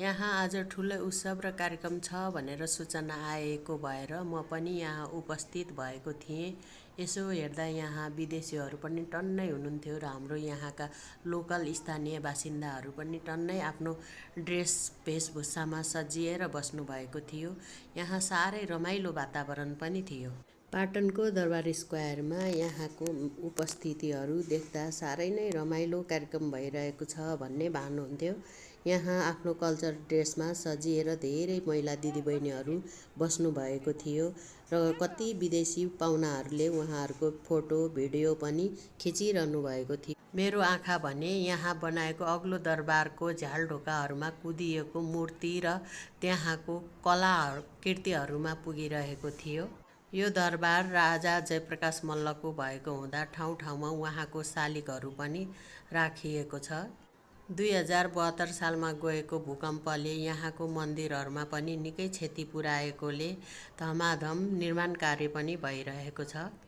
यहाँ आज ठुलो उत्सव र कार्यक्रम छ भनेर सूचना आएको भएर म पनि यहाँ उपस्थित भएको थिएँ। यसो हेर्दा यहाँ विदेशीहरू पनि टन्नै हुनुहुन्थ्यो र हाम्रो यहाँका लोकल स्थानीय बासिन्दाहरू पनि टन्नै आफ्नो ड्रेस वेशभूषामा सजिएर बस्नुभएको थियो। यहाँ साह्रै रमाइलो वातावरण पनि थियो। पाटनको दरबार स्क्वायरमा यहाँको उपस्थितिहरू देख्दा साह्रै नै रमाइलो कार्यक्रम भइरहेको छ भन्ने भानुहुन्थ्यो। यहाँ आफ्नो कल्चर ड्रेसमा सजिएर धेरै महिला दिदीबहिनीहरू बस्नुभएको थियो र कति विदेशी पाहुनाहरूले उहाँहरूको फोटो भिडियो पनि खिचिरहनु भएको थियो। मेरो आँखा भने यहाँ बनाएको अग्लो दरबारको झ्यालढोकाहरूमा कुदिएको मूर्ति र त्यहाँको कला कृतिहरूमा पुगिरहेको थियो। यो दरबार राजा जयप्रकाश मल्लको भएको हुँदा ठाउँ ठाउँमा उहाँको शालिगहरू पनि राखिएको छ। 2072 सालमा गएको भूकम्पले यहाँको मन्दिरहरूमा पनि निकै क्षति पुर्याएकोले धमाधम निर्माण कार्य पनि भइरहेको छ।